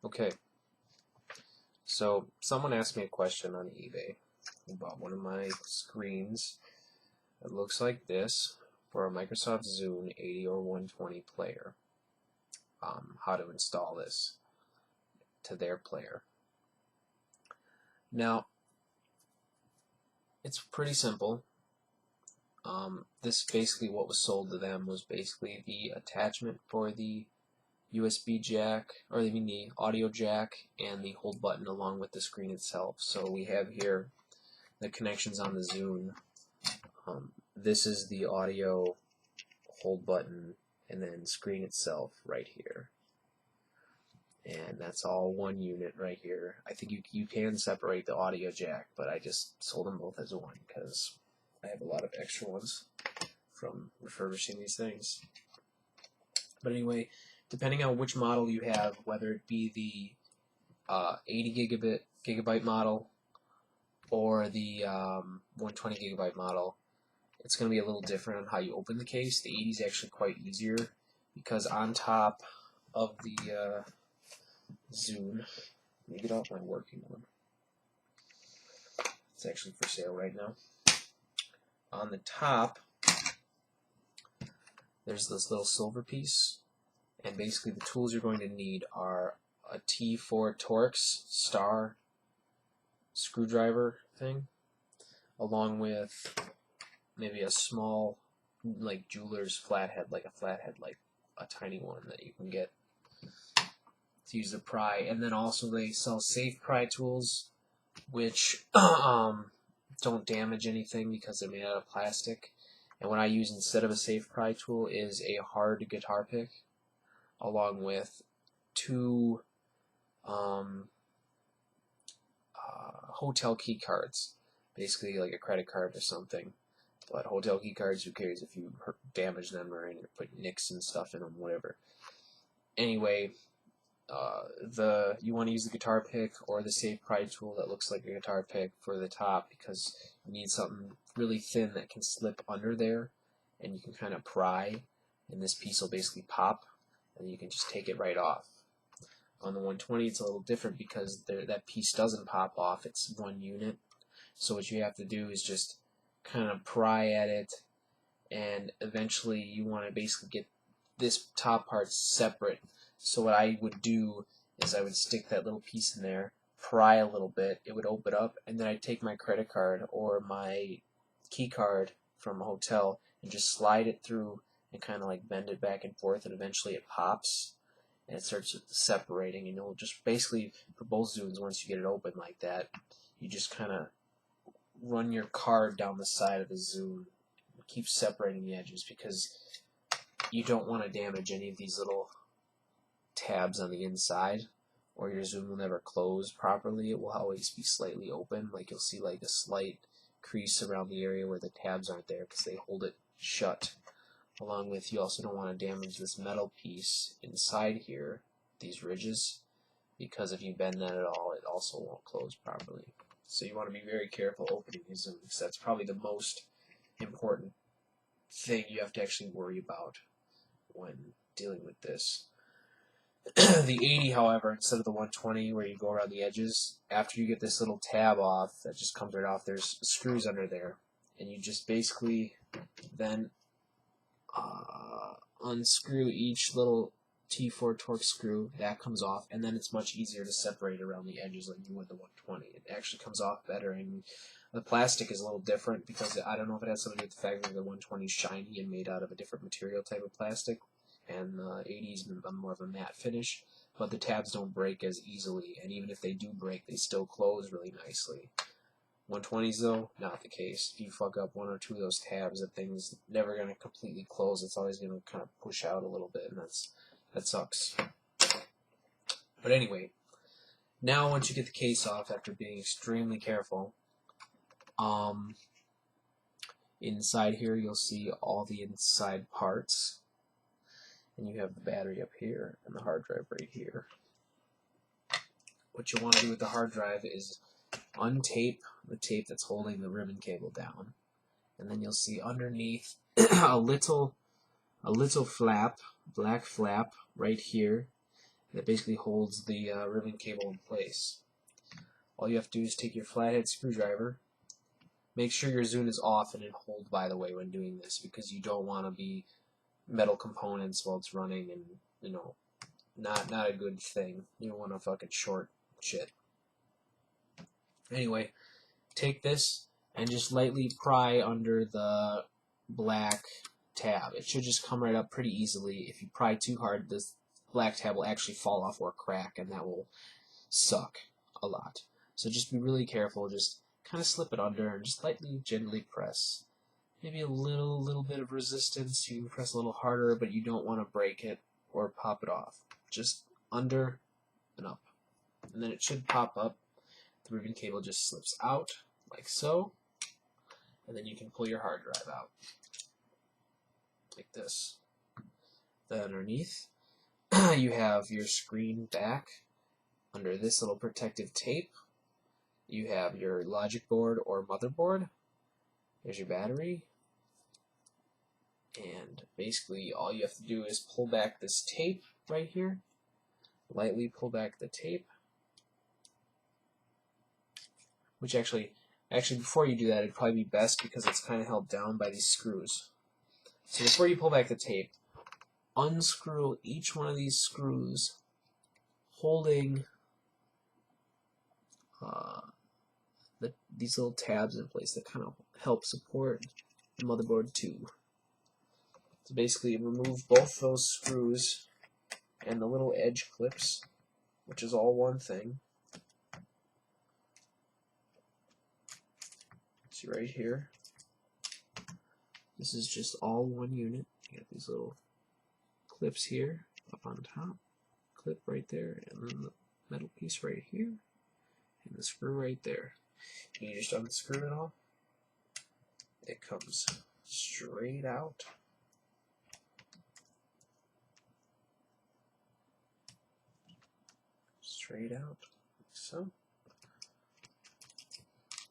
Okay, so someone asked me a question on eBay about one of my screens. It looks like this for a Microsoft Zune 80 or 120 player. How to install this to their player. Now, it's pretty simple. This basically what was sold to them was basically the attachment for the USB jack, or I mean the audio jack, and the hold button along with the screen itself. So we have here the connections on the Zune. This is the audio hold button and then screen itself right here. And that's all one unit right here. I think you can separate the audio jack, but I just sold them both as one because I have a lot of extra ones from refurbishing these things. But anyway, depending on which model you have, whether it be the 80 gigabyte model or the 120 gigabyte model, it's going to be a little different on how you open the case. The 80 is actually quite easier because on top of the Zune, let me get off my working one. It's actually for sale right now. On the top, there's this little silver piece, and basically the tools you're going to need are a T4 Torx star screwdriver thing, along with maybe a small, like jeweler's flathead, like a tiny one that you can get to use to pry. And then also they sell safe pry tools, which don't damage anything because they're made out of plastic. And what I use instead of a safe pry tool is a hard guitar pick, along with two hotel key cards, basically like a credit card or something. But hotel key cards, who cares if you damage them or put nicks and stuff in them, whatever. Anyway, you want to use the guitar pick or the safe pry tool that looks like a guitar pick for the top, because you need something really thin that can slip under there and you can kind of pry, and this piece will basically pop and you can just take it right off. On the 120 it's a little different because that piece doesn't pop off, it's one unit. So what you have to do is just kind of pry at it, and eventually you want to basically get this top part separate. So what I would do is I would stick that little piece in there, pry a little bit, it would open up, and then I'd take my credit card or my key card from a hotel and just slide it through and kind of like bend it back and forth, and eventually it pops and it starts separating, and you'll just basically, for both Zunes, once you get it open like that, you just kind of run your card down the side of the Zune, keep separating the edges, because you don't want to damage any of these little tabs on the inside, or your Zune will never close properly. It will always be slightly open, like you'll see like a slight crease around the area where the tabs aren't there because they hold it shut. Along with, you also don't want to damage this metal piece inside here, these ridges, because if you bend that at all, it also won't close properly. So you want to be very careful opening these Zunes. That's probably the most important thing you have to actually worry about when dealing with this. The 80, however, instead of the 120 where you go around the edges, after you get this little tab off that just comes right off, there's screws under there, and you just basically then unscrew each little T4 Torx screw. That comes off, and then it's much easier to separate around the edges like you would the 120. It actually comes off better, and the plastic is a little different because I don't know if it has something to do with the fact that the 120 is shiny and made out of a different material type of plastic, and the 80 is more of a matte finish, but the tabs don't break as easily, and even if they do break, they still close really nicely. 120s though, not the case. If you fuck up one or two of those tabs, that thing's never going to completely close. It's always going to kind of push out a little bit, and that sucks. But anyway, now once you get the case off after being extremely careful, inside here you'll see all the inside parts, and you have the battery up here and the hard drive right here. What you want to do with the hard drive is untape the tape that's holding the ribbon cable down, and then you'll see underneath a little flap, black flap right here, that basically holds the ribbon cable in place. All you have to do is take your flathead screwdriver. Make sure your Zune is off and in hold, by the way, when doing this, because you don't want to be metal components while it's running, and you know, not a good thing. You don't want to fucking short shit. Anyway, take this and just lightly pry under the black tab. It should just come right up pretty easily. If you pry too hard, this black tab will actually fall off or crack, and that will suck a lot. So just be really careful. Just kind of slip it under and just lightly, gently press. Maybe a little bit of resistance. You can press a little harder, but you don't want to break it or pop it off. Just under and up. And then it should pop up. The ribbon cable just slips out, like so. And then you can pull your hard drive out. Like this. Then underneath, you have your screen back. Under this little protective tape, you have your logic board or motherboard. There's your battery. And basically all you have to do is pull back this tape right here. Lightly pull back the tape. Which actually before you do that, it'd probably be best because it's kind of held down by these screws. So before you pull back the tape, unscrew each one of these screws, holding these little tabs in place that kind of help support the motherboard too. So basically remove both those screws and the little edge clips, which is all one thing. See right here, this is just all one unit. You got these little clips here up on top, clip right there, and then the metal piece right here, and the screw right there. You just unscrew it all. It comes straight out. Straight out, like so.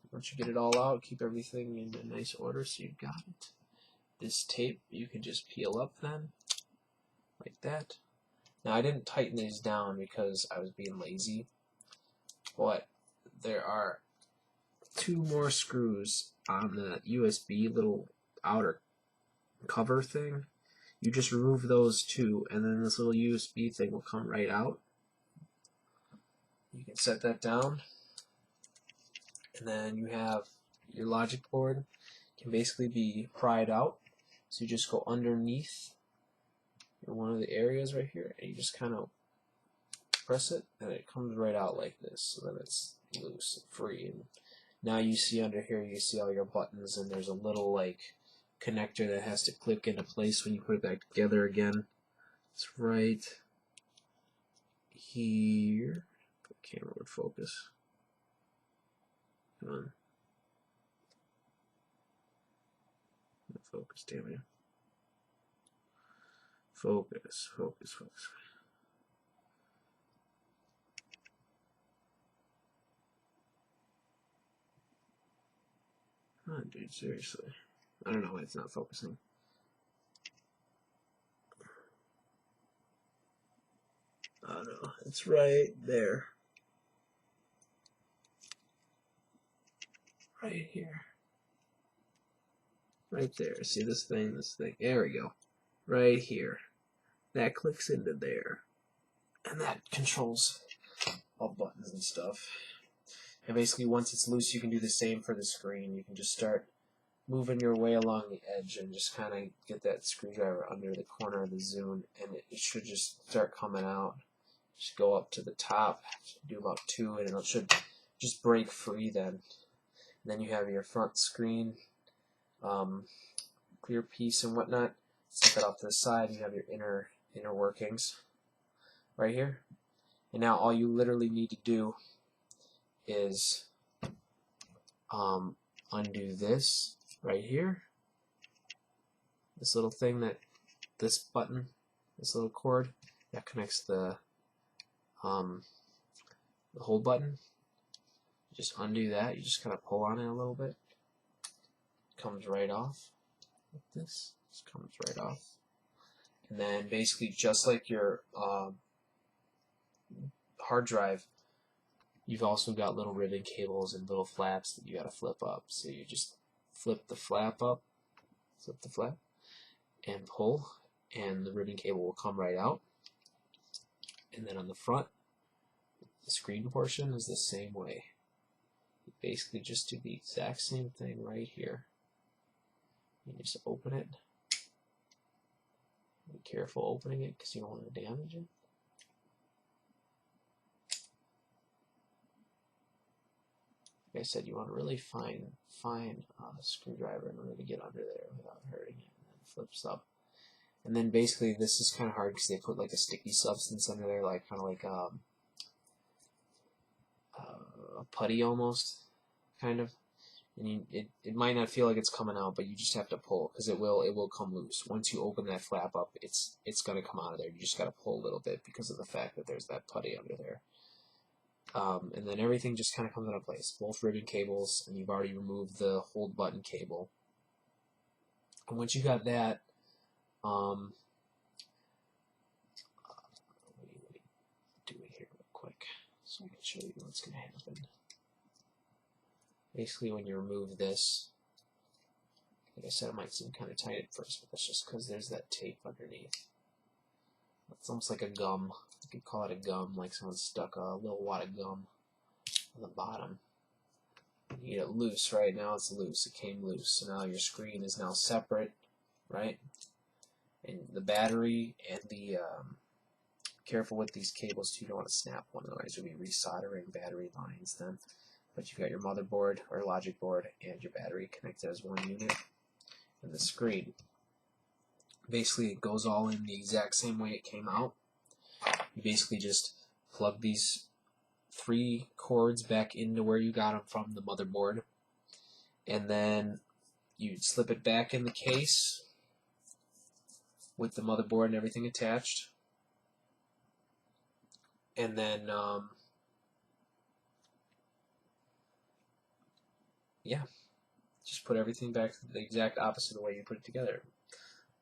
Once you get it all out, keep everything in a nice order so you've got it. This tape you can just peel up then, like that. Now I didn't tighten these down because I was being lazy, but there are 2 more screws on the USB little outer cover thing. You just remove those 2, and then this little USB thing will come right out. You can set that down, and then you have your logic board. Can basically be pried out. So you just go underneath in one of the areas right here, and you just kind of press it, and it comes right out like this. So then it's loose and free. And now you see under here, you see all your buttons, and there's a little like connector that has to click into place when you put it back together again. It's right here. The camera would focus. Come on. Focus, damn it. Focus, focus, focus. Oh, dude, seriously. I don't know why it's not focusing. Oh no, it's right there. Right here. Right there. See this thing, There we go. Right here. That clicks into there. And that controls all buttons and stuff. And basically once it's loose, you can do the same for the screen. You can just start moving your way along the edge and just kind of get that screwdriver under the corner of the Zune, and it should just start coming out. Just go up to the top, do about 2, and it should just break free then. And then you have your front screen, clear piece and whatnot. Set that off to the side, and you have your inner workings right here. And now all you literally need to do is undo this right here. This little thing this button, this little cord that connects the hold button. Just undo that. You just kind of pull on it a little bit. Comes right off. Like this. Just comes right off. And then basically just like your hard drive, you've also got little ribbon cables and little flaps that you got to flip up. So you just flip the flap up, flip the flap, and pull, and the ribbon cable will come right out. And then on the front, the screen portion is the same way. You basically just do the exact same thing right here. You just open it. Be careful opening it because you don't want to damage it. Like I said, you want a really fine screwdriver in order to get under there without hurting it. And then it flips up. And then basically this is kind of hard because they put like a sticky substance under there, like kind of like a putty almost, kind of. And it might not feel like it's coming out, but you just have to pull because it will come loose. Once you open that flap up, it's gonna come out of there. You just gotta pull a little bit because of the fact that there's that putty under there. And then everything just kind of comes into place. Both ribbon cables, and you've already removed the hold button cable. And once you got that, let me do it here real quick so I can show you what's gonna happen. Basically, when you remove this, like I said, it might seem kind of tight at first, but that's just because there's that tape underneath. It's almost like a gum. You could call it a gum, like someone stuck a little wad of gum on the bottom. You get it loose. Right now it's loose. It came loose. So now your screen is now separate, right? And the battery and the careful with these cables too. You don't want to snap one, otherwise you'll be resoldering battery lines then. But you've got your motherboard or logic board and your battery connected as one unit, and the screen. Basically, it goes all in the exact same way it came out. You basically just plug these 3 cords back into where you got them from the motherboard, and then you slip it back in the case with the motherboard and everything attached, and then yeah, just put everything back the exact opposite of the way you put it together.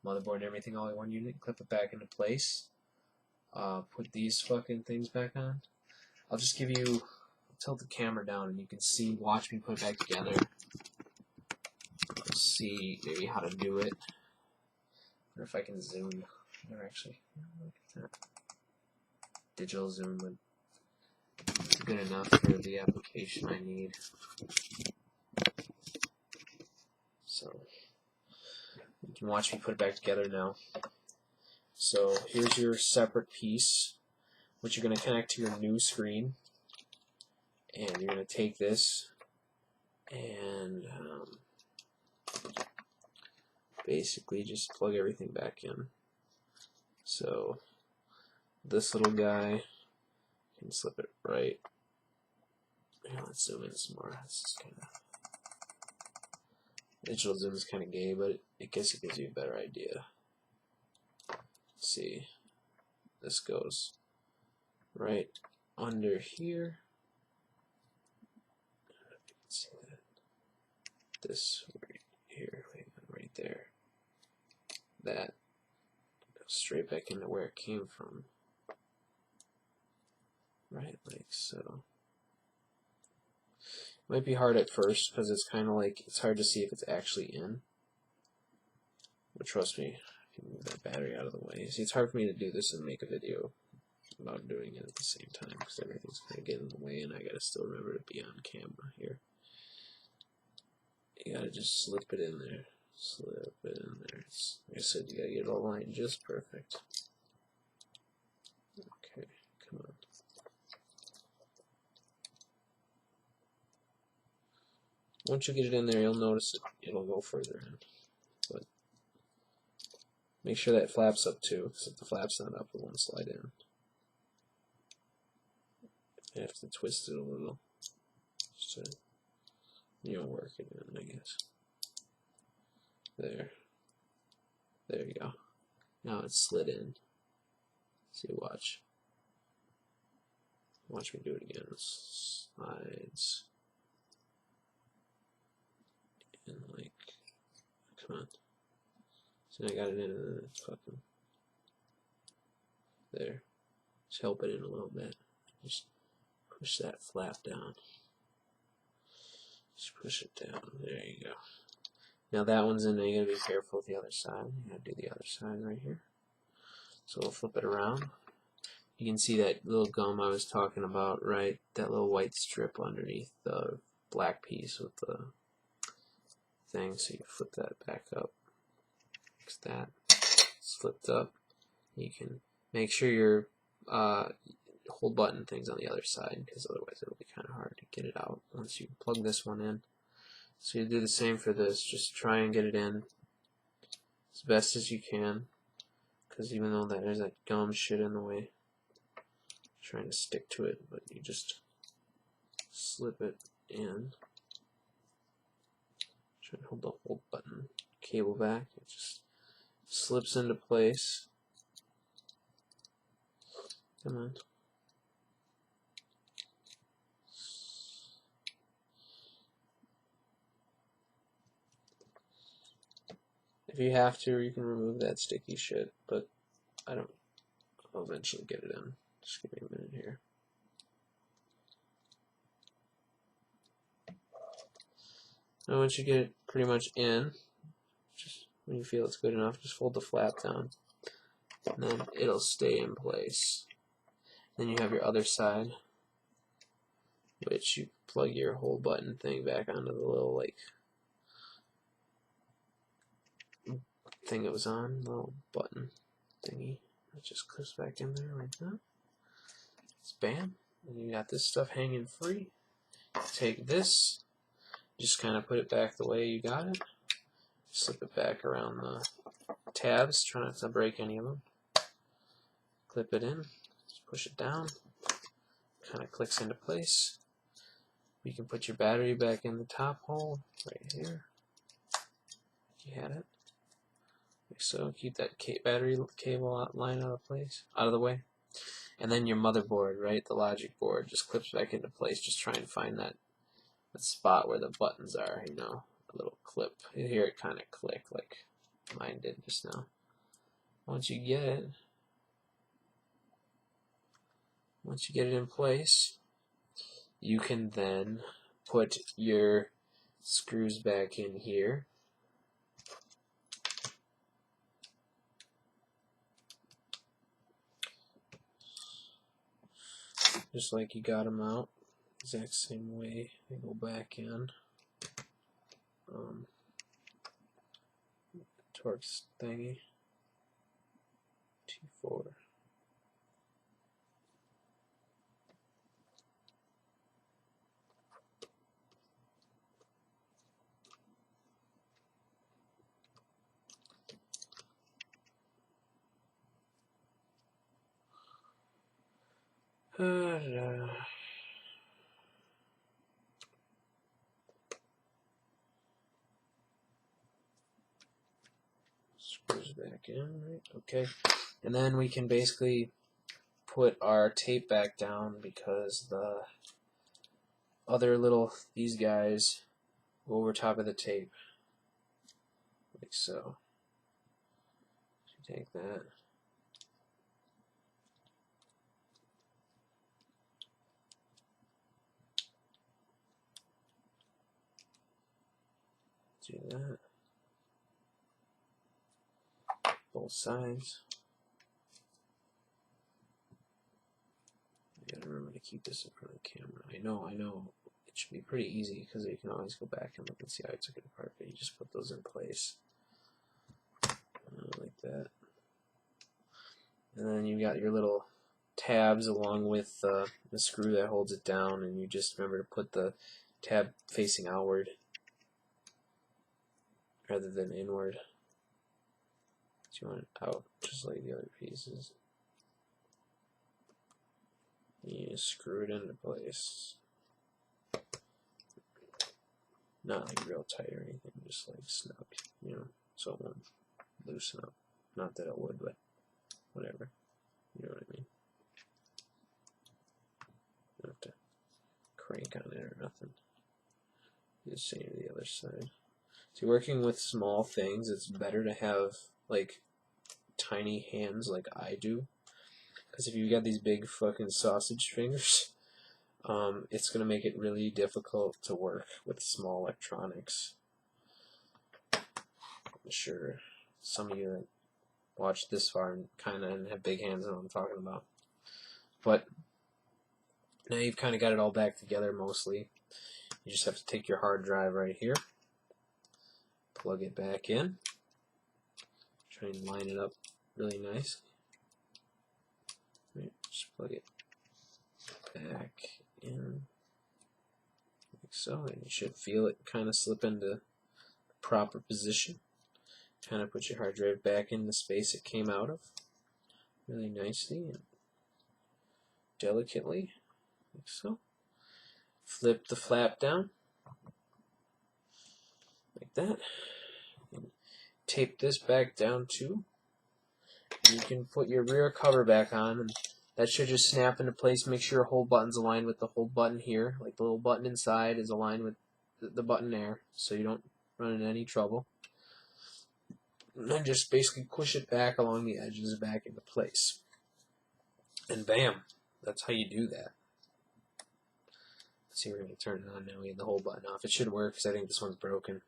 Motherboard and everything all in one unit, clip it back into place, put these fucking things back on. I'll just give you, tilt the camera down and you can see, watch me put it back together. See maybe how to do it. Or if I can zoom, or actually, look at that. Digital zoom would be good enough for the application I need. So you can watch me put it back together now. So here's your separate piece, which you're going to connect to your new screen. And you're going to take this and basically just plug everything back in. So this little guy, can slip it right. Yeah, let's zoom in some more. This is kind of, digital zoom is kind of gay, but I guess it gives you a better idea. Let's see, this goes right under here. Let's see that. This right here, right there. That goes straight back into where it came from. Right, like so. Might be hard at first because it's kind of like, it's hard to see if it's actually in. But trust me, I can move that battery out of the way. See, it's hard for me to do this and make a video about doing it at the same time because everything's kind of getting in the way and I gotta still remember to be on camera here. You gotta just slip it in there. Slip it in there. It's, like I said, you gotta get it all lined just perfect. Okay, come on. Once you get it in there, you'll notice it'll go further in. But make sure that flap's up too, because if the flap's not up, it won't slide in. You have to twist it a little, so you'll work it in, I guess. There. There you go. Now it's slid in. See, watch. Watch me do it again. Slides. And like, come on. So I got it in and it's fucking there. Just help it in a little bit. Just push that flap down. Just push it down. There you go. Now that one's in there. You gotta be careful with the other side. You gotta do the other side right here. So we'll flip it around. You can see that little gum I was talking about, right? That little white strip underneath the black piece with the thing. So you flip that back up. Fix that. It's flipped up. You can make sure your hold button thing's on the other side, because otherwise it'll be kind of hard to get it out once you plug this one in. So you do the same for this. Just try and get it in as best as you can, because even though there's that gum shit in the way, trying to stick to it, but you just slip it in. Try and hold the hold button cable back. It just slips into place. Come on. If you have to, you can remove that sticky shit, but I'll eventually get it in. Just give me a minute here. Now once you get it pretty much in, just when you feel it's good enough, just fold the flap down, and then it'll stay in place. Then you have your other side, which you plug your whole button thing back onto the little like thing it was on, little button thingy. It just clips back in there like that. It's bam. And you got this stuff hanging free. Take this, just kind of put it back the way you got it. Slip it back around the tabs, try not to break any of them. Clip it in, just push it down, kind of clicks into place. You can put your battery back in the top hole right here. You had it. Like so. Keep that battery cable line out of the way. And then your motherboard, right, the logic board, just clips back into place. Just try and find that spot where the buttons are, you know, a little clip. You hear it kind of click like mine did just now. Once you get it in place, you can then put your screws back in here. Just like you got them out, exact same way they go back in. Torx thingy, T4. Screws back in, right? Okay. And then we can basically put our tape back down, because the other these guys go over top of the tape. Like so. So you take that. Do that. Both sides. You gotta remember to keep this in front of the camera. I know. It should be pretty easy, because you can always go back and look and see how I took it apart, but you just put those in place. Like that. And then you got your little tabs along with the screw that holds it down, and you just remember to put the tab facing outward rather than inward. So you want it out just like the other pieces. And you just screw it into place. Not like real tight or anything, just like snug, you know, so it won't loosen up. Not that it would, but whatever. You know what I mean? You don't have to crank on it or nothing. Do the same to the other side. So working with small things, it's better to have like tiny hands like I do, Because if you've got these big fucking sausage fingers, it's going to make it really difficult to work with small electronics. I'm sure some of you that watch this far and kind of have big hands know what I'm talking about. But now you've kind of got it all back together mostly. You just have to take your hard drive right here, plug it back in, try and line it up really nice. Right, just plug it back in like so, and you should feel it kind of slip into the proper position. Kind of put your hard drive back in the space it came out of really nicely and delicately, like so. Flip the flap down like that, and tape this back down too. And you can put your rear cover back on, and that should just snap into place. Make sure your hold button's aligned with the hold button here, like the little button inside is aligned with the button there, so you don't run into any trouble. And then just basically push it back along the edges back into place. And bam, that's how you do that. Let's see, we're going to turn it on now. We have the hold button off. It should work because I think this one's broken.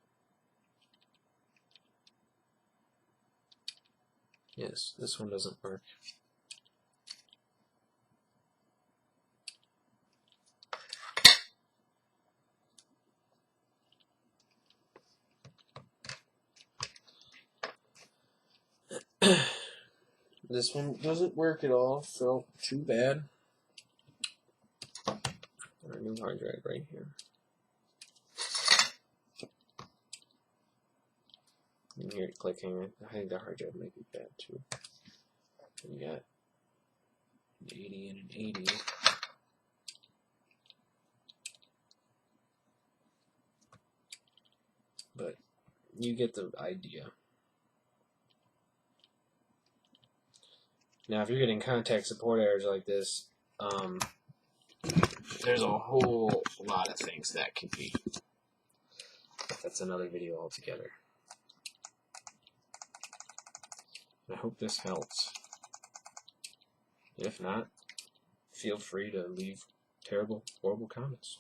Yes, this one doesn't work. This one doesn't work at all, so too bad. Our new hard drive right here. You can hear it clicking. I think the hard drive might be bad too. We got an 80 and an 80. But you get the idea. Now, if you're getting contact support errors like this, there's a whole lot of things that could be. That's another video altogether. I hope this helps. If not, feel free to leave terrible, horrible comments.